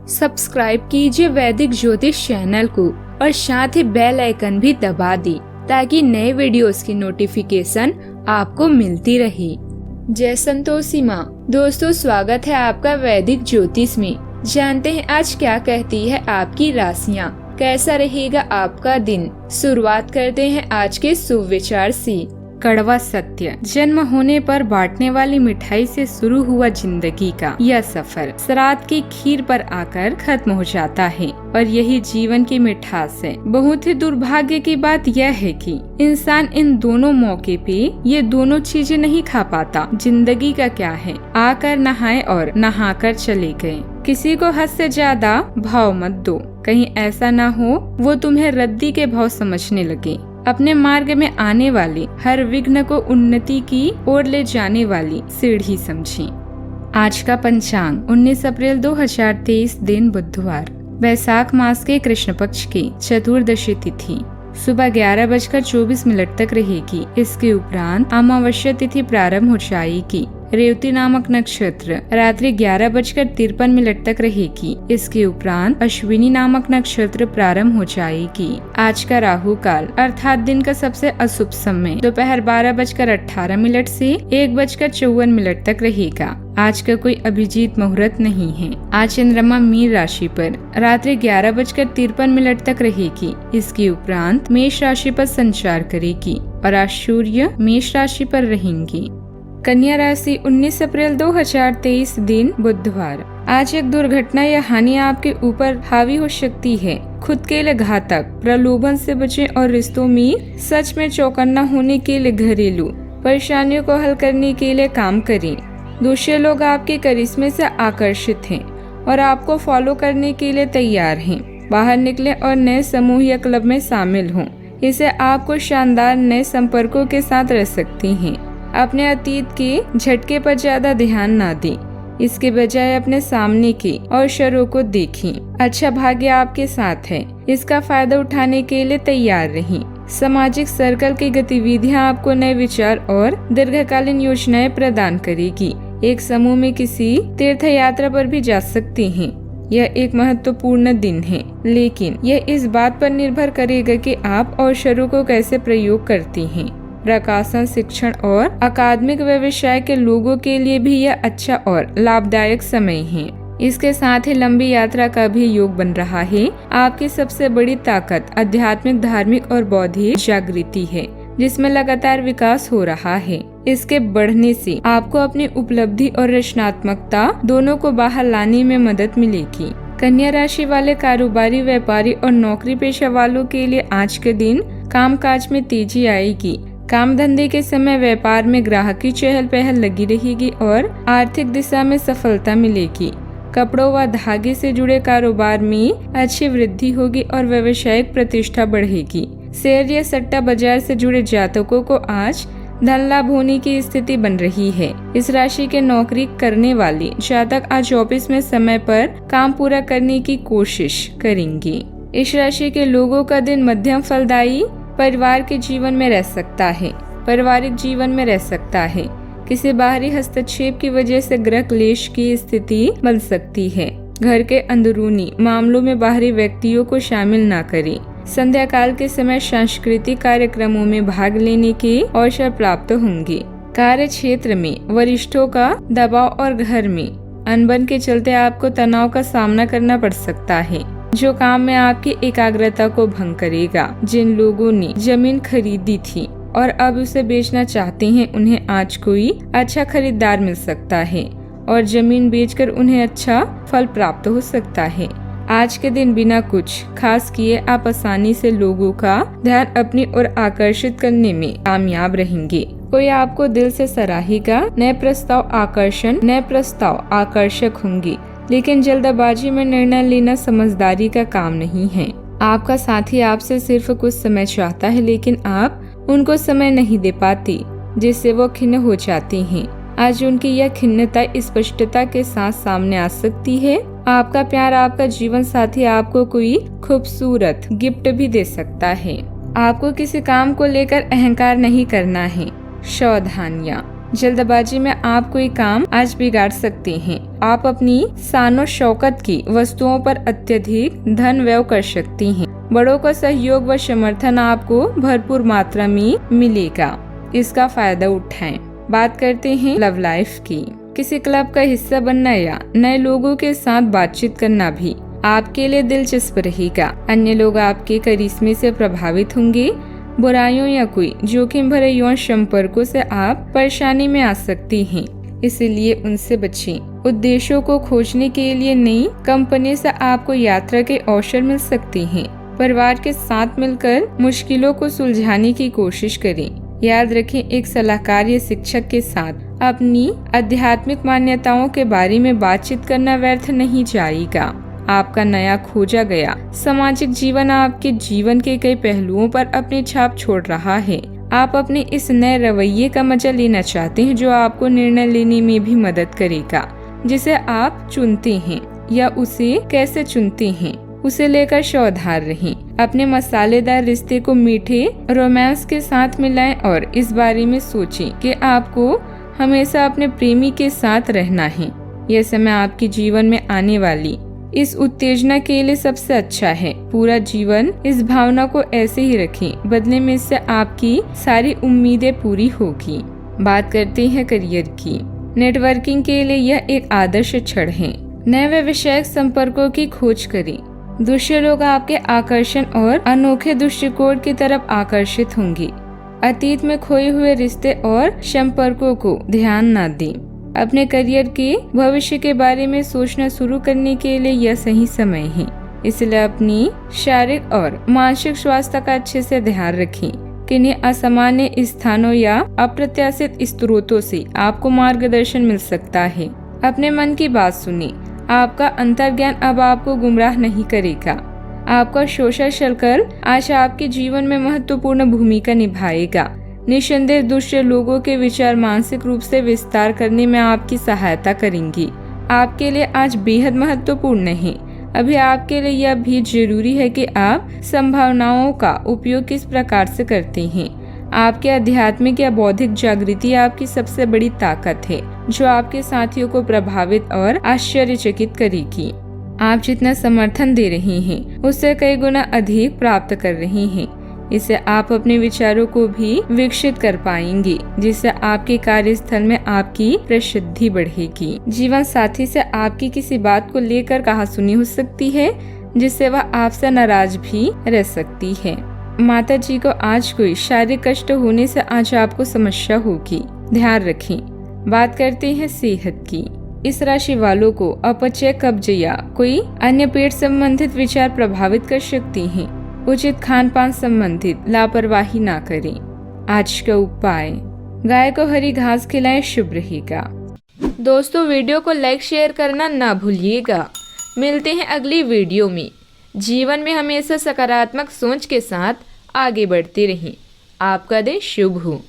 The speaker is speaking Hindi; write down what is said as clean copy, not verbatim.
सब्सक्राइब कीजिए वैदिक ज्योतिष चैनल को और साथ ही बेल आइकन भी दबा दी ताकि नए वीडियोस की नोटिफिकेशन आपको मिलती रहे। जय संतोषी माँ। दोस्तों, स्वागत है आपका वैदिक ज्योतिष में। जानते हैं आज क्या कहती है आपकी राशियाँ, कैसा रहेगा आपका दिन। शुरुआत करते हैं आज के शुभ विचार से। कड़वा सत्य। जन्म होने पर बांटने वाली मिठाई से शुरू हुआ जिंदगी का यह सफर श्राद्ध की खीर पर आकर खत्म हो जाता है और यही जीवन की मिठास है। बहुत ही दुर्भाग्य की बात यह है कि इंसान इन दोनों मौके पे ये दोनों चीजें नहीं खा पाता। जिंदगी का क्या है, आकर नहाए और नहाकर चले गए। किसी को हद से ज्यादा भाव मत दो, कहीं ऐसा ना हो वो तुम्हें रद्दी के भाव समझने लगे। अपने मार्ग में आने वाली हर विघ्न को उन्नति की ओर ले जाने वाली सीढ़ी समझें। आज का पंचांग 19 अप्रैल 2023 दिन बुधवार, वैशाख मास के कृष्ण पक्ष की चतुर्दशी तिथि सुबह 11:24 तक रहेगी। इसके उपरांत अमावस्या तिथि प्रारंभ हो जाएगी। रेवती नामक नक्षत्र रात्रि 11:53 तक रहेगी। इसके उपरांत अश्विनी नामक नक्षत्र प्रारंभ हो जाएगी। आज का राहु काल अर्थात दिन का सबसे अशुभ समय दोपहर 12:18 से 1:54 तक रहेगा। आज का कोई अभिजीत मुहूर्त नहीं है। आज चंद्रमा मीन राशि पर रात्रि 11:53 तक रहेगी। इसके उपरांत मेष राशि पर संचार करेगी और आज सूर्य मेष राशि पर रहेंगी। कन्या राशि 19 अप्रैल 2023 दिन बुधवार। आज एक दुर्घटना या हानि आपके ऊपर हावी हो सकती है। खुद के लिए घातक प्रलोभन से बचें और रिश्तों में सच में चौकन्ना होने के लिए घरेलू परेशानियों को हल करने के लिए काम करें। दूसरे लोग आपके करिश्मे से आकर्षित हैं और आपको फॉलो करने के लिए तैयार हैं। बाहर निकलें और नए समूह या क्लब में शामिल हों। इससे आपको शानदार नए संपर्कों के साथ रह सकती हैं। अपने अतीत के झटके पर ज्यादा ध्यान ना दें, इसके बजाय अपने सामने के अवसरों को देखें। अच्छा भाग्य आपके साथ है, इसका फायदा उठाने के लिए तैयार रहें। सामाजिक सर्कल की गतिविधियां आपको नए विचार और दीर्घकालीन योजनाएं प्रदान करेगी। एक समूह में किसी तीर्थ यात्रा पर भी जा सकते हैं। यह एक महत्वपूर्ण दिन है, लेकिन यह इस बात पर निर्भर करेगा कि आप अवसरों को कैसे प्रयोग करते हैं। प्रकाशन, शिक्षण और अकादमिक व्यवसाय के लोगों के लिए भी यह अच्छा और लाभदायक समय है। इसके साथ ही लंबी यात्रा का भी योग बन रहा है। आपकी सबसे बड़ी ताकत आध्यात्मिक, धार्मिक और बौद्धिक जागृति है, जिसमें लगातार विकास हो रहा है। इसके बढ़ने से आपको अपनी उपलब्धि और रचनात्मकता दोनों को बाहर लाने में मदद मिलेगी। कन्या राशि वाले कारोबारी, व्यापारी और नौकरी पेशा वालों के लिए आज के दिन कामकाज में तेजी आएगी। काम धंधे के समय व्यापार में ग्राहक की चहल पहल लगी रहेगी और आर्थिक दिशा में सफलता मिलेगी। कपड़ों व धागे से जुड़े कारोबार में अच्छी वृद्धि होगी और व्यावसायिक प्रतिष्ठा बढ़ेगी। शेयर या सट्टा बाजार से जुड़े जातकों को आज धन लाभ होने की स्थिति बन रही है। इस राशि के नौकरी करने वाले जातक आज ऑफिस में समय पर काम पूरा करने की कोशिश करेंगे। इस राशि के लोगों का दिन मध्यम फलदायी परिवार के जीवन में रह सकता है। पारिवारिक जीवन में रह सकता है। किसी बाहरी हस्तक्षेप की वजह से गृह क्लेश की स्थिति बन सकती है। घर के अंदरूनी मामलों में बाहरी व्यक्तियों को शामिल ना करें। संध्या काल के समय सांस्कृतिक कार्यक्रमों में भाग लेने के अवसर प्राप्त होंगे। कार्य क्षेत्र में वरिष्ठों का दबाव और घर में अनबन के चलते आपको तनाव का सामना करना पड़ सकता है, जो काम में आपकी एकाग्रता को भंग करेगा। जिन लोगों ने जमीन खरीदी थी और अब उसे बेचना चाहते हैं, उन्हें आज कोई अच्छा खरीदार मिल सकता है और जमीन बेचकर उन्हें अच्छा फल प्राप्त हो सकता है। आज के दिन बिना कुछ खास किए आप आसानी से लोगों का ध्यान अपनी ओर आकर्षित करने में कामयाब रहेंगे। कोई आपको दिल से सराहेगा। नए प्रस्ताव आकर्षक होंगे, लेकिन जल्दबाजी में निर्णय लेना समझदारी का काम नहीं है। आपका साथी आपसे सिर्फ कुछ समय चाहता है, लेकिन आप उनको समय नहीं दे पाती, जिससे वो खिन्न हो जाते हैं। आज उनकी यह खिन्नता स्पष्टता के साथ सामने आ सकती है। आपका प्यार, आपका जीवन साथी आपको कोई खूबसूरत गिफ्ट भी दे सकता है। आपको किसी काम को लेकर अहंकार नहीं करना है। सावधानियाँ। जल्दबाजी में आप कोई काम आज बिगाड़ सकते हैं। आप अपनी शानो शौकत की वस्तुओं पर अत्यधिक धन व्यय कर सकती हैं। बड़ों का सहयोग व समर्थन आपको भरपूर मात्रा में मिलेगा, इसका फायदा उठाएं। बात करते हैं लव लाइफ की। किसी क्लब का हिस्सा बनना या नए लोगों के साथ बातचीत करना भी आपके लिए दिलचस्प रहेगा। अन्य लोग आपके करिश्मे से प्रभावित होंगे। बुराइयों या कोई जोखिम भरे यौन संपर्कों से आप परेशानी में आ सकती हैं, इसलिए उनसे बचें। उद्देश्यों को खोजने के लिए नई कंपनी से आपको यात्रा के अवसर मिल सकते हैं। परिवार के साथ मिलकर मुश्किलों को सुलझाने की कोशिश करें। याद रखें, एक सलाहकार या शिक्षक के साथ अपनी आध्यात्मिक मान्यताओं के बारे में बातचीत करना व्यर्थ नहीं जाएगा। आपका नया खोजा गया सामाजिक जीवन आपके जीवन के कई पहलुओं पर अपनी छाप छोड़ रहा है। आप अपने इस नए रवैये का मजा लेना चाहते हैं, जो आपको निर्णय लेने में भी मदद करेगा। जिसे आप चुनते हैं या उसे कैसे चुनते हैं, उसे लेकर सावधान रहें। अपने मसालेदार रिश्ते को मीठे रोमांस के साथ मिलाएं और इस बारे में सोचें कि आपको हमेशा अपने प्रेमी के साथ रहना है। यह समय आपके जीवन में आने वाली इस उत्तेजना के लिए सबसे अच्छा है। पूरा जीवन इस भावना को ऐसे ही रखें, बदले में इससे आपकी सारी उम्मीदें पूरी होगी। बात करते हैं करियर की। नेटवर्किंग के लिए यह एक आदर्श क्षण है। नए व्यवसायिक संपर्कों की खोज करें। दूसरे लोग आपके आकर्षण और अनोखे दृष्टिकोण की तरफ आकर्षित होंगे। अतीत में खोए हुए रिश्ते और संपर्कों को ध्यान न दें। अपने करियर के भविष्य के बारे में सोचना शुरू करने के लिए यह सही समय है। इसलिए अपनी शारीरिक और मानसिक स्वास्थ्य का अच्छे से ध्यान रखें। किन्हीं असामान्य स्थानों या अप्रत्याशित स्रोतों से आपको मार्गदर्शन मिल सकता है। अपने मन की बात सुनिए। आपका अंतर्ज्ञान अब आपको गुमराह नहीं करेगा। आपका सोशल सर्कल आज आपके जीवन में महत्वपूर्ण भूमिका निभाएगा। निसंदेह दूसरे लोगों के विचार मानसिक रूप से विस्तार करने में आपकी सहायता करेंगी। आपके लिए आज बेहद महत्वपूर्ण है। अभी आपके लिए यह भी जरूरी है कि आप संभावनाओं का उपयोग किस प्रकार से करते हैं। आपके आध्यात्मिक या बौद्धिक जागृति आपकी सबसे बड़ी ताकत है, जो आपके साथियों को प्रभावित और आश्चर्यचकित करेगी। आप जितना समर्थन दे रहे हैं, उससे कई गुना अधिक प्राप्त कर रहे हैं। इससे आप अपने विचारों को भी विकसित कर पाएंगे, जिससे आपके कार्यस्थल में आपकी प्रसिद्धि बढ़ेगी। जीवन साथी से आपकी किसी बात को लेकर कहासुनी हो सकती है, जिससे वह आपसे नाराज भी रह सकती है। माता जी को आज कोई शारीरिक कष्ट होने से आज आपको समस्या होगी, ध्यान रखें। बात करते हैं सेहत की। इस राशि वालों को अपचय, कब्ज या कोई अन्य पेट संबंधित विचार प्रभावित कर सकते हैं। उचित खान पान संबंधित लापरवाही ना करें। आज का उपाय, गाय को हरी घास खिलाएं, शुभ रहेगा। दोस्तों, वीडियो को लाइक शेयर करना ना भूलिएगा। मिलते हैं अगली वीडियो में। जीवन में हमेशा सकारात्मक सोच के साथ आगे बढ़ते रहें। आपका दिन शुभ हो।